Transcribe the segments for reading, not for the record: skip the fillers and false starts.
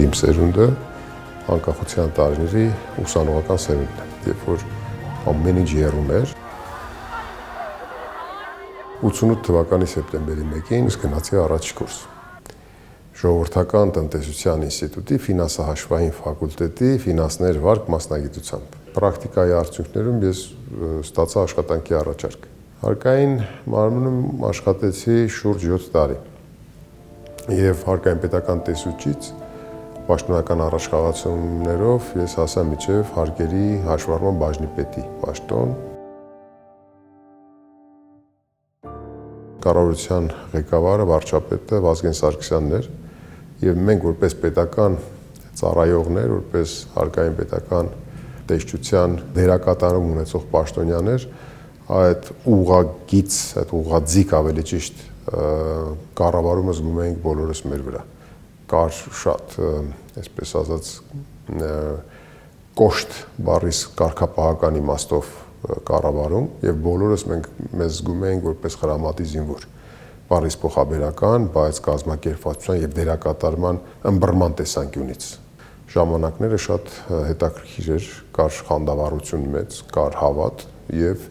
իմ սերունդը անկախության տարիների ուսանողական սերունդն է, երբ որ ամեն ինչ եռում էր։ 88 թվականի սեպտեմբերի 1-ին գնացի առաջ կուրս։ Ժողովրդական տնտեսության ինստիտուտի ֆինանսահաշվային ֆակուլտետի ֆինանսներ վարկ մասնագիտությամբ։ Պրակտիկայի արդյունքներում ես ստացա աշխատանքի առաջարկ։ Հարկային մարմնում աշխատեցի շուրջ 7 տարի։ Եվ հարկային պետական տեսուչից պաշտոնական առաջխաղացումներով ես հասա մինչև հարկերի հաշվառման բաժնի պետի պաշտոն։ Կառավարության ղեկավարը վարչապետը Վազգեն Սարգսյանն էր, եւ մենք որպես պետական ծառայողներ, որպես հարկային պետական տեսչության դերակատարում ունեցող պաշտոնյաներ, այդ ուղղագիծ, այդ ուղղաձիգ ավելի ճիշտ կառավարումը զգում էինք բոլորս մեր վրա։ Կար շատ, այսպես ասած, կոշտ բառիս կարգապահական իմաստով կառավարում եւ բոլորս մենք մեզ զգում էինք որպես խրամատի զինվոր։ Բառիս փոխաբերական, բայց կազմակերպվածության եւ դերակատարման ըմբռնման տեսանկյունից։ Ժամանակները շատ հետաքրքիր էր, կար խանդավառություն մեծ, կար հավատ եւ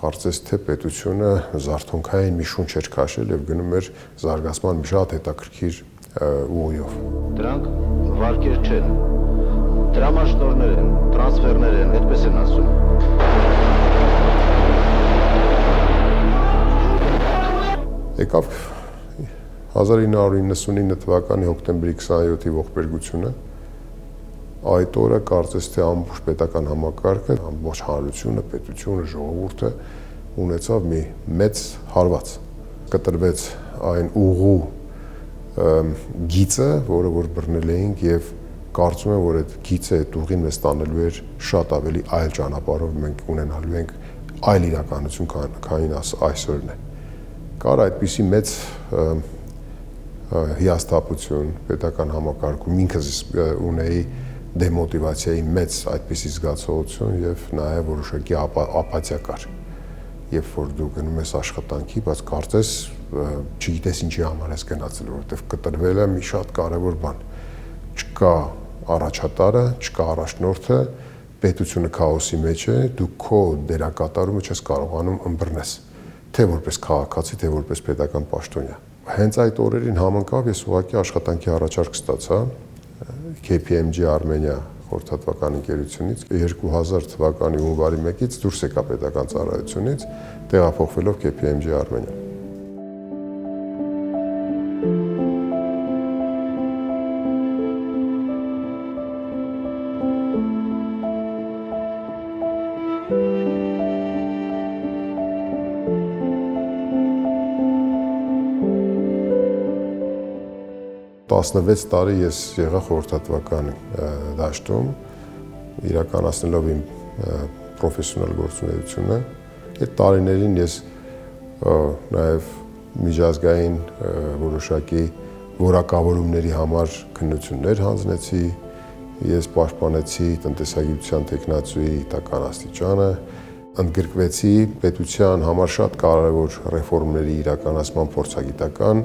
կարծես թե պետությունը զարթոնքային մի շունչ էր քաշել եւ գնում էր զարգացման մի շատ հետաքրքիր ուղիով։ Դրանք վարկեր չեն, դրամաշնորհներ են, տրանսֆերներ են, այդպես են ասում։ Եկավ 1999 թվականի հոկտեմբերի 27-ի ողբերգությունը։ Այդ օրը կարծես թե ամբողջ պետական համակարգը, ամբողջ հանրությունը, պետությունը, ժողովուրդը ունեցավ մի մեծ հարված։ Կտրվեց այն ուղու գիծը, որը որ բռնել էինք եւ կարծում եմ, որ այդ գիծը այդ ուղին մեզ տանելու էր շատ ավելի այլ ճանապարհով մենք ունենալու ենք այլ իրականություն, քան այսօրն է։ Կար այդպիսի մեծ հիասթափություն պետական համակարգում, ինքս ունեի դեմոտիվացիայի մեծ այդպիսի զգացողություն եւ նաեւ որոշակի ապաթիա կար։ Երբ որ դու գնում ես աշխատանքի, բայց կարծես չգիտես ինչի համար ես գնացել, որովհետեւ կտրվել է մի շատ կարեւոր բան։ Չկա առաջատարը, չկա առաջնորդը, պետությունը քաոսի մեջ է, դու քո դերակատարումը չես կարողանում ըմբռնես, թե որպես քաղաքացի, թե որպես պետական պաշտոնյա։ Հենց այդ օրերին համընկավ ես ուղղակի աշխատանքի առաջարկ ստացա KPMG Armenia խորհրդատվական ընկերությունից 2000 թվականի հունվարի 1-ից դուրս եկա պետական ծառայությունից, տեղափոխվելով KPMG Armenia։ Տասնվեց տարի ես եղա խորհրդատվական դաշտում, իրականացնելով իմ պրոֆեսիոնալ գործունեությունը։ Այդ տարիներին ես նաև միջազգային որոշակի որակավորումների համար քննություններ հանձնեցի, ես պաշտպանեցի տնտեսագիտության տեխնացուի տական աստիճանը, ընդգրկվեցի պետության համար շատ կարևոր ռեֆորմների իրականացման փորձագիտական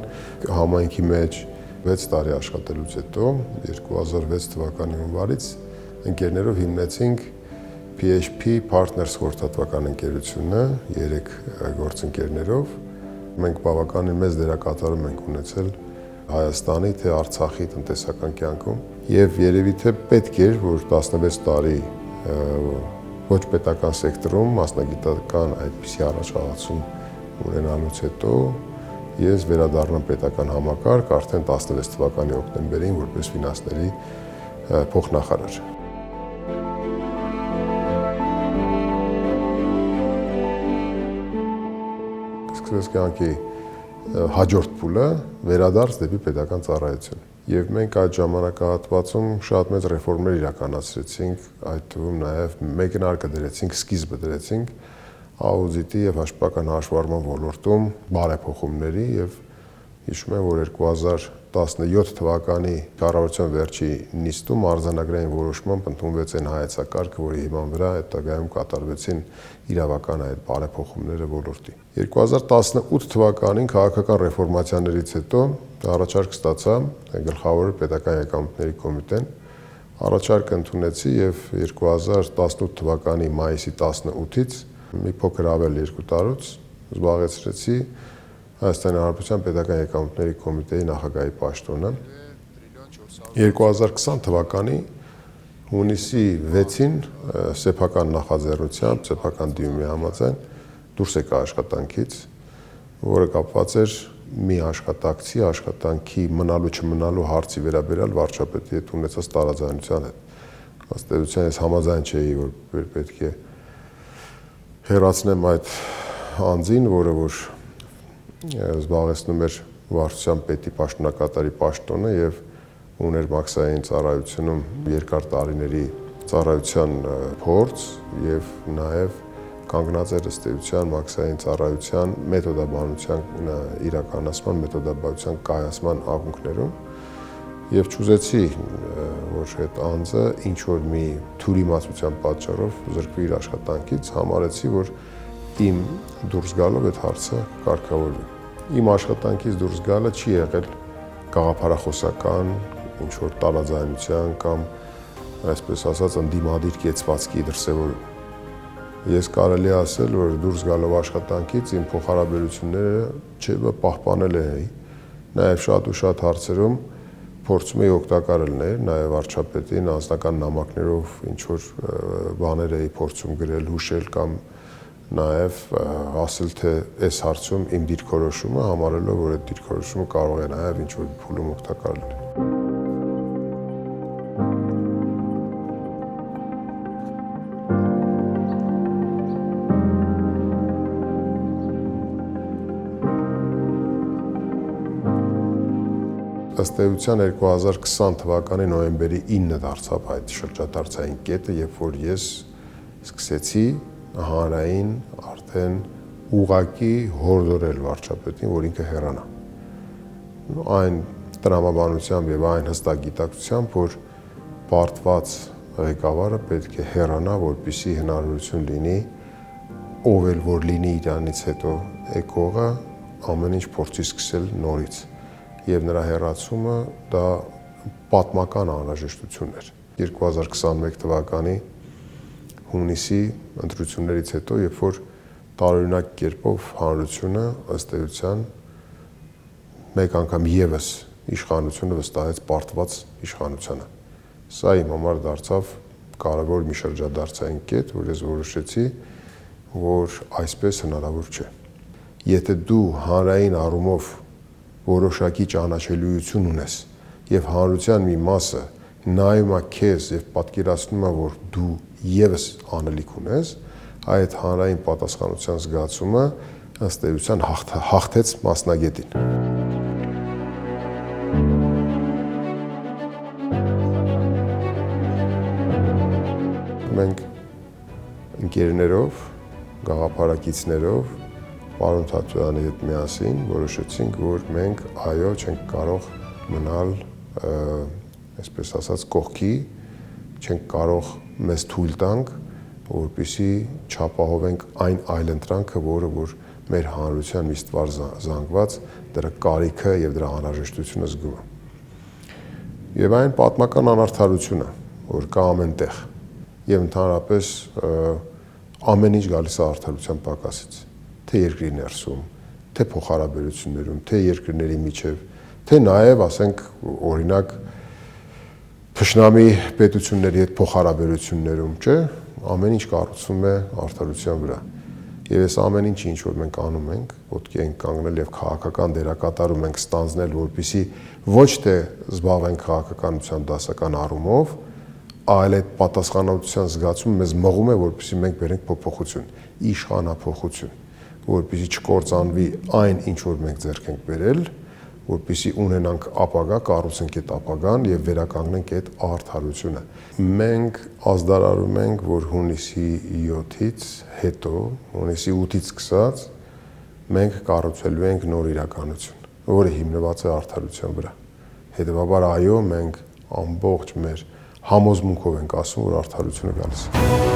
համայնքի մեջ։ 6 տարի աշխատելուց հետո 2006 թվականի հունվարից ընկերներով հիմնեցինք PHP Partners խորհրդատվական ընկերությունը 3 գործընկերներով։ Մենք բավականին մեծ դերակատարում ենք ունեցել Հայաստանի թե Արցախի տնտեսական կյանքում եւ երևի թե պետք էր, որ 16 տարի ոչ պետական սեկտորում մասնագիտական այդպիսի առաջխաղացում ունենալուց հետո ես վերադառնամ պետական համակարգ արդեն 16 թվականի հոկտեմբերին որպես ֆինանսների փոխնախարար։ Սկսվեց կյանքի հաջորդ փուլը վերադարձ դեպի պետական ծառայություն։ Եվ մենք այդ ժամանակահատվածում շատ մեծ ռեֆորմներ իրականացրեցինք, այդ թվում նաև մեկնարկը դրեցինք, սկիզբը դրեցինք աուդիտի եւ հաշվապահական հաշվառման ոլորտում բարեփոխումների եւ հիշում եմ, որ 2017 թվականի կառավարության վերջի նիստում արձանագրային որոշմամբ ընդունվեց այն հայեցակարգը, որի հիման վրա հետագայում կատարվեցին իրավական այդ բարեփոխումները ոլորտի։ 2018 թվականին քաղաքական ռեֆորմացիաներից հետո առաջարկ ստացա գլխավոր պետական եկամուտների կոմիտեն, առաջարկը ընդունեցի եւ 2018 թվականի մայիսի 18-ից մի փոքր ավել 2 տարուց զբաղեցրեցի Հայաստանի Հանրապետության պետական եկամուտների կոմիտեի նախագահի պաշտոնը։ 2020 թվականի հունիսի 6-ին սեփական նախաձեռնությամբ, սեփական դիմումի համաձայն դուրս եկա աշխատանքից, որը կապված էր մի աշխատակցի աշխատանքի մնալու չմնալու հարցի վերաբերյալ վարչապետի հետ ունեցած տարաձայնության հետ։ Ըստ էության ես համաձայն չէի, որ պետք է հեռացնեմ այդ անձին, որը որ զբաղեցնում էր վարչության պետի պաշտոնակատարի պաշտոնը եւ ուներ մաքսային ծառայությունում երկար տարիների ծառայության փորձ եւ նաեւ կանգնած էր ըստ էության մաքսային ծառայության մեթոդաբանության իրականացման, մեթոդաբանության կայացման ակունքներում եւ ճուզեցի, որ այդ անձը ինչ որ մի թյուրիմացության պատճառով զրկվի իր աշխատանքից, համարեցի, որ իմ դուրս գալով այդ հարցը կարգավորվի։ Իմ աշխատանքից դուրս գալը չի եղել գաղափարախոսական, ինչ որ տարաձայնության կամ այսպես ասած ընդդիմադիր կեցվածքի դրսևորում։ Ես կարելի ասել, որ դուրս գալով աշխատանքից իմ փոխհարաբերությունները պահպանել էի, նաև շատ ու շատ հարցերում փորձում էի օգտակար լինել, նաև վարչապետին անձնական նամակներով ինչ որ բաներ էի փորձում գրել, հուշել կամ նաև ասել, թե այս հարցում իմ դիրքորոշումը համարելով, որ այդ դիրքորոշումը կարող է նաև ինչ որ փուլում օգտակար լինել։ Ըստ էության 2020 թվականի նոյեմբերի 9-ը դարձավ այդ շրջադարձային կետը, երբ որ ես սկսեցի հանրային արդեն ուղղակի հորդորել վարչապետին, որ ինքը հեռանա։ Այն տրամաբանությամբ եւ այն հստակ գիտակցությամբ, որ պարտված ղեկավարը պետք է հեռանա, որպեսզի հնարավորություն լինի ով էլ որ լինի իրանից հետո եկողը ամեն ինչ փորձի սկսել նորից։ Եվ նրա հեռացումը դա պատմական անհրաժեշտություն էր։ 2021 թվականի հունիսի ընտրություններից հետո, երբ որ տարօրինակ կերպով հանրությունը ըստ էության մեկ անգամ եւս իշխանությունը վստահեց պարտված իշխանությանը։ Սա իմ համար դարձավ կարևոր մի շրջադարձային կետ, որ ես որոշեցի, որ այսպես հնարավոր չէ։ Եթե դու հանրային առումով որոշակի ճանաչելիություն ունես եւ հանրության մի մասը նայում է քեզ եւ պատկերացնում է, որ դու եւս անելիք ունես, այդ հանրային պատասխանության զգացումը ըստ էության հաղթեց մասնագետին։ Մենք ընկերներով, գաղափարակիցներով պարոն Թաթոյանի հետ միասին որոշեցինք, որ մենք այո չենք կարող մնալ, այսպես ասած, կողքի, չենք կարող մեզ թույլ տանք, որպեսզի չապահովենք այն այլընտրանքը, որը որ մեր հանրության միշտվար զանգված դրա կարիքը եւ դրա անհրաժեշտությունը զգում է։ Եվ այն պատմական անարդարությունը, որ կա ամենտեղ, եւ ընդհանրապես ամեն ինչ գալիս է արդարության պակասից, թե երկրի ներսում, թե փոխհարաբերություններում, թե երկրների միջև, թե նաև, ասենք, օրինակ թշնամի պետությունների հետ փոխհարաբերություններում, չէ, ամեն ինչ կառուցվում է արդարության վրա։ Եվ այս ամեն ինչը, ինչ որ մենք անում ենք, ոտքի ենք կանգնել եւ քաղաքական դերակատարում ենք ստանձնել, որպեսզի ոչ թե զբաղվենք քաղաքականության դասական առումով, այլ այդ պատասխանատվության զգացումը մեզ մղում է, որպեսզի մենք բերենք փոփոխություն, իշխանափոխություն, որպեսզի չկործանվի այն, ինչ որ մենք ձեռք ենք բերել, որպեսզի ունենանք ապագա, կառուցենք այդ ապագան եւ վերականգնենք այդ արդարությունը։ Մենք ազդարարում ենք, որ հունիսի 7-ից հետո, հունիսի 8-ից սկսած մենք կառուցելու ենք նոր իրականություն, որը հիմնված է արդարության վրա։ Հետևաբար այո, մենք ամբողջ մեր համոզմունքով ենք ասում, որ արդարությունը գալիս է։